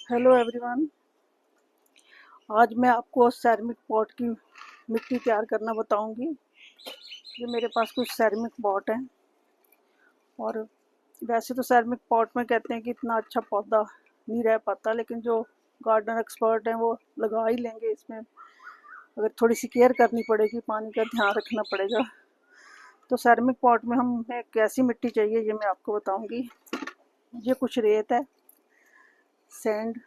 Hello everyone. आज मैं आपको सैरमिक पॉट की मिट्टी तैयार करना बताऊंगी। ये मेरे पास कुछ सैरमिक पॉट हैं और वैसे तो सैरमिक पॉट में कहते हैं कि इतना अच्छा पौधा नहीं रह पाता, लेकिन जो गार्डनर एक्सपर्ट हैं वो लगा ही लेंगे। इसमें अगर थोड़ी सी केयर करनी पड़ेगी, पानी का ध्यान रखना पड़ेगा। तो सैरमिक पॉट में हमें कैसी मिट्टी चाहिए ये मैं आपको बताऊँगी। ये कुछ रेत है, सैंड,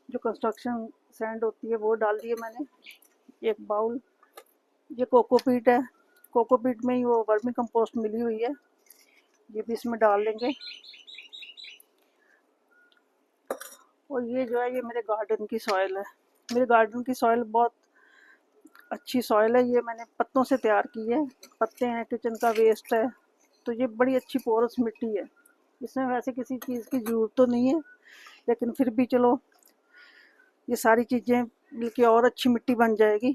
जो कंस्ट्रक्शन सैंड होती है वो डाल दी है मैंने। एक बाउल, ये कोकोपीट है। कोकोपीट में ही वो वर्मी कंपोस्ट मिली हुई है, ये भी इसमें डाल देंगे। और ये जो है ये मेरे गार्डन की सॉइल है। मेरे गार्डन की सॉइल बहुत अच्छी सॉइल है। ये मैंने पत्तों से तैयार की है। पत्ते हैं, किचन का वेस्ट है, तो ये बड़ी अच्छी पोरस मिट्टी है। इसमें वैसे किसी चीज़ की ज़रूरत तो नहीं है, लेकिन फिर भी चलो ये सारी चीज़ें मिलके और अच्छी मिट्टी बन जाएगी।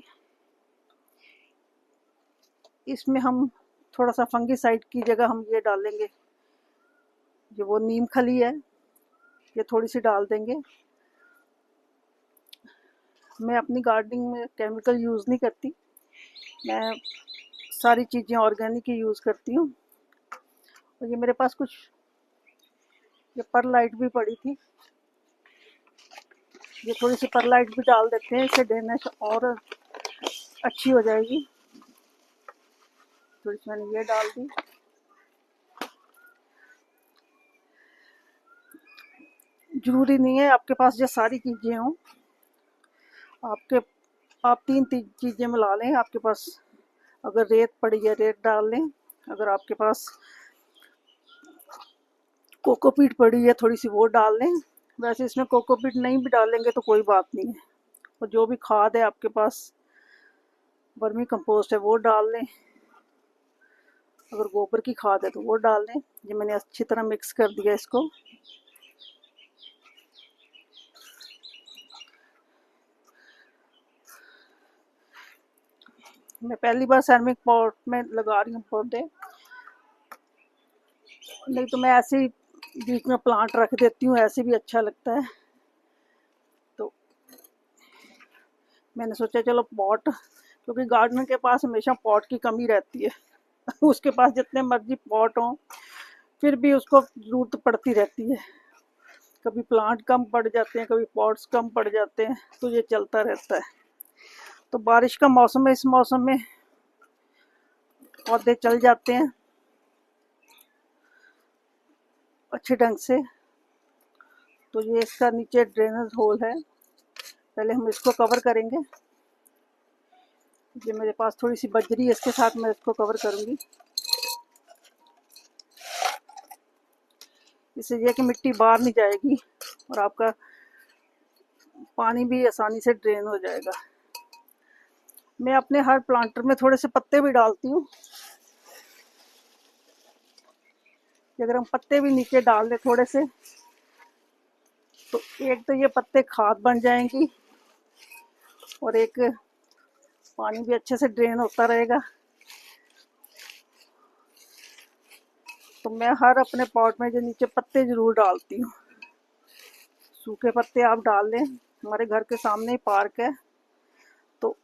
इसमें हम थोड़ा सा फंगीसाइड की जगह हम ये डालेंगे, ये वो नीम खली है, ये थोड़ी सी डाल देंगे। मैं अपनी गार्डनिंग में केमिकल यूज़ नहीं करती, मैं सारी चीज़ें ऑर्गेनिक ही यूज़ करती हूँ। और ये मेरे पास कुछ ये परलाइट भी पड़ी थी, ये थोड़ी सी परलाइट भी डाल देते हैं, इससे ड्रेनेज और अच्छी हो जाएगी। थोड़ी सी मैंने ये डाल दी। ज़रूरी नहीं है आपके पास ये सारी चीज़ें हों, आपके आप तीन चीज़ें मिला लें। आपके पास अगर रेत पड़ी है रेत डाल लें, अगर आपके पास कोकोपीट पड़ी है थोड़ी सी वो डाल लें। वैसे इसमें कोकोपीट नहीं भी डालेंगे तो कोई बात नहीं है। और जो भी खाद है आपके पास, वर्मी कंपोस्ट है वो डाल लें, अगर गोबर की खाद है तो वो डाल लें। ये मैंने अच्छी तरह मिक्स कर दिया इसको। मैं पहली बार सैरमिक पॉट में लगा रही हूँ पौधे, नहीं तो मैं ऐसे ही बीच में प्लांट रख देती हूँ, ऐसे भी अच्छा लगता है। तो मैंने सोचा चलो पॉट, क्योंकि गार्डनर के पास हमेशा पॉट की कमी रहती है उसके पास जितने मर्जी पॉट हों फिर भी उसको ज़रूरत पड़ती रहती है। कभी प्लांट कम पड़ जाते हैं, कभी पॉट्स कम पड़ जाते हैं, तो ये चलता रहता है। तो बारिश का मौसम है, इस मौसम में पौधे चल जाते हैं अच्छे ढंग से। तो ये इसका नीचे ड्रेनेज होल है, पहले हम इसको कवर करेंगे। ये मेरे पास थोड़ी सी बजरी है, इसके साथ मैं इसको कवर करूँगी। इससे यह कि मिट्टी बाहर नहीं जाएगी और आपका पानी भी आसानी से ड्रेन हो जाएगा। मैं अपने हर प्लांटर में थोड़े से पत्ते भी डालती हूँ, अगर हम पत्ते भी नीचे डाल दें थोड़े से, तो एक तो ये पत्ते खाद बन जाएंगी और एक पानी भी अच्छे से ड्रेन होता रहेगा। तो मैं हर अपने पॉट में जो नीचे पत्ते ज़रूर डालती हूँ। सूखे पत्ते आप डाल लें, हमारे घर के सामने ही पार्क है, तो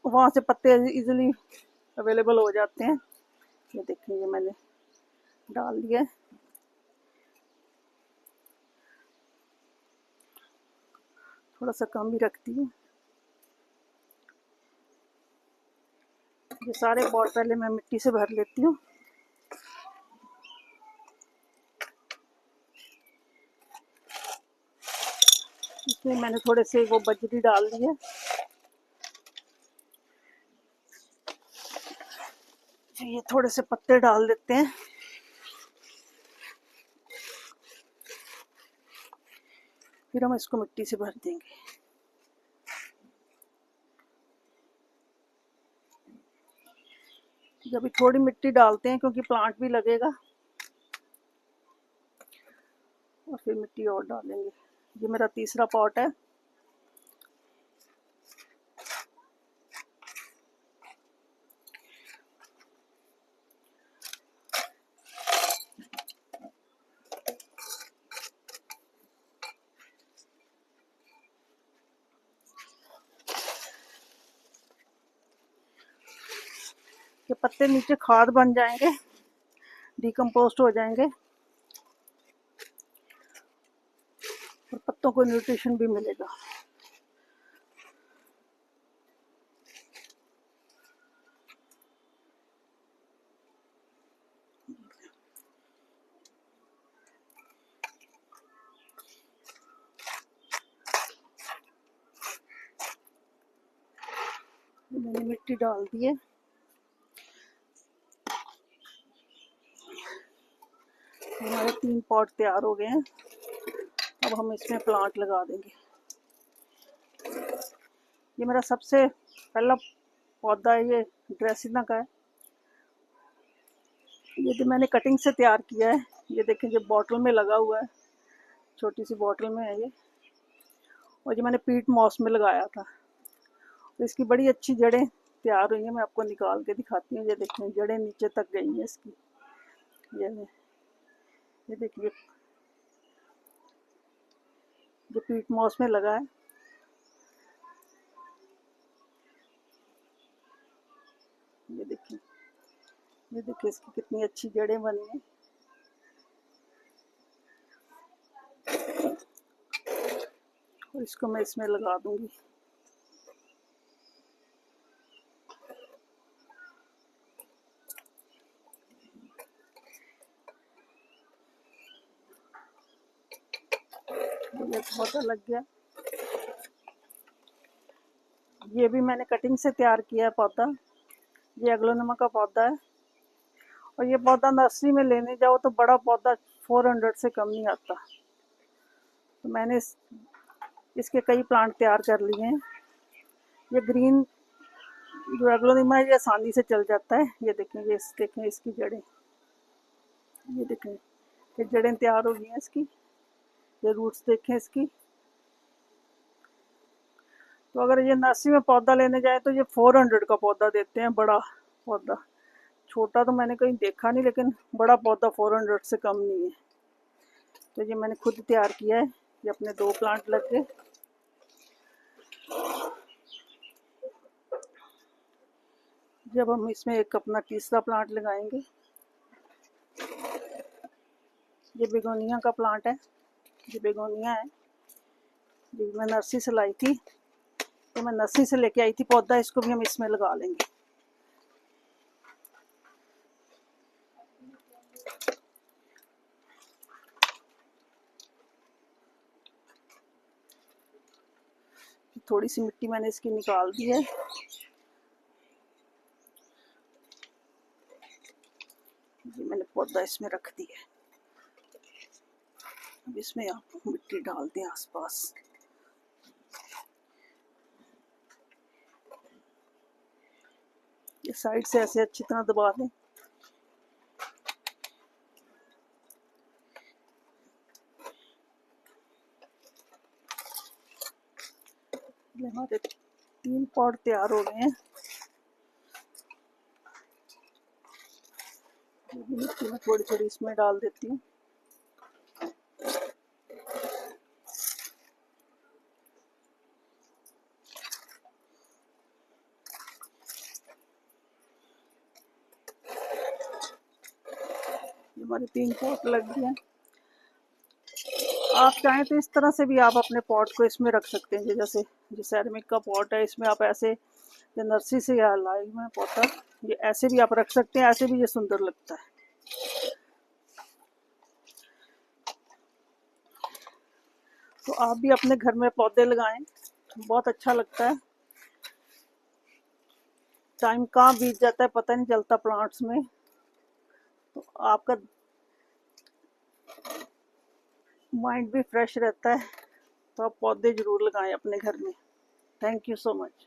वहाँ से पत्ते इजीली अवेलेबल हो जाते हैं। ये देखिए ये मैंने डाल दिया। थोड़ा सा कम ही रखती हूँ। ये सारे पॉट पहले मैं मिट्टी से भर लेती हूँ। इसमें मैंने थोड़े से वो बजरी डाल दी है। ये थोड़े से पत्ते डाल देते हैं, फिर हम इसको मिट्टी से भर देंगे। अभी थोड़ी मिट्टी डालते हैं क्योंकि प्लांट भी लगेगा, और फिर मिट्टी और डालेंगे। ये मेरा तीसरा पॉट है। ये पत्ते नीचे खाद बन जाएंगे, डिकम्पोस्ट हो जाएंगे और पत्तों को न्यूट्रिशन भी मिलेगा। मैंने मिट्टी डाल दी है। हमारे 3 पॉट तैयार हो गए हैं। अब हम इसमें प्लांट लगा देंगे। ये मेरा सबसे पहला पौधा है, ये ड्रेसिना का है। ये तो मैंने कटिंग से तैयार किया है। ये देखें, ये बॉटल में लगा हुआ है, छोटी सी बॉटल में है ये। और ये मैंने पीट मॉस में लगाया था, तो इसकी बड़ी अच्छी जड़ें तैयार हुई हैं। मैं आपको निकाल के दिखाती हूँ। ये देखें, जड़ें नीचे तक गई हैं इसकी। ये देखिए, ये पीट मॉस में लगा है। ये देखिए, ये देखिए इसकी कितनी अच्छी जड़ें बनी हैं। और इसको मैं इसमें लगा दूंगी। ये पौधा लग गया। ये भी मैंने कटिंग से तैयार किया है पौधा। ये एग्लोनिमा का पौधा है। और ये पौधा नर्सरी में लेने जाओ तो बड़ा पौधा 400 से कम नहीं आता। तो मैंने इसके कई प्लांट तैयार कर लिए हैं। ये ग्रीन जो एग्लोनिमा है, ये आसानी से चल जाता है। ये देखें, ये देखें इसकी जड़ें। ये देखें, ये जड़ें तैयार हो गई हैं इसकी। ये रूट्स देखें इसकी। तो अगर ये नर्सरी में पौधा लेने जाए तो ये 400 का पौधा देते हैं, बड़ा पौधा। छोटा तो मैंने कहीं देखा नहीं, लेकिन बड़ा पौधा 400 से कम नहीं है। तो ये मैंने खुद तैयार किया है। ये अपने 2 प्लांट लग गए। जब हम इसमें एक अपना तीसरा प्लांट लगाएंगे। ये बेगोनिया का प्लांट है। ये बेगोनिया है, ये मैं नर्सरी से लाई थी। तो मैं नर्सरी से लेके आई थी पौधा। इसको भी हम इसमें लगा लेंगे। थोड़ी सी मिट्टी मैंने इसकी निकाल दी है। ये मैंने पौधा इसमें रख दिया। अब इसमें आप मिट्टी डाल दें आसपास। ये साइड से ऐसे अच्छी तरह दबा दें। हमारे 3 पॉट तैयार हो गए हैं। मिट्टी में थोड़ी थोड़ी इसमें डाल देती हूँ। हमारे 3 पॉट लग गए हैं। आप चाहें तो इस तरह से भी आप अपने पॉट को इसमें रख सकते हैं। जैसे जो सेरेमिक का पॉट है, इसमें आप ऐसे, ये नर्सरी से या लाई मैं पौधा, ये ऐसे भी आप रख सकते हैं। ऐसे भी ये सुंदर लगता है। तो आप भी अपने घर में पौधे लगाएं, बहुत अच्छा लगता है। टाइम कहाँ बीत जाता है पता नहीं चलता प्लांट्स में। तो आपका माइंड भी फ्रेश रहता है। तो आप पौधे ज़रूर लगाएं अपने घर में। Thank you so much.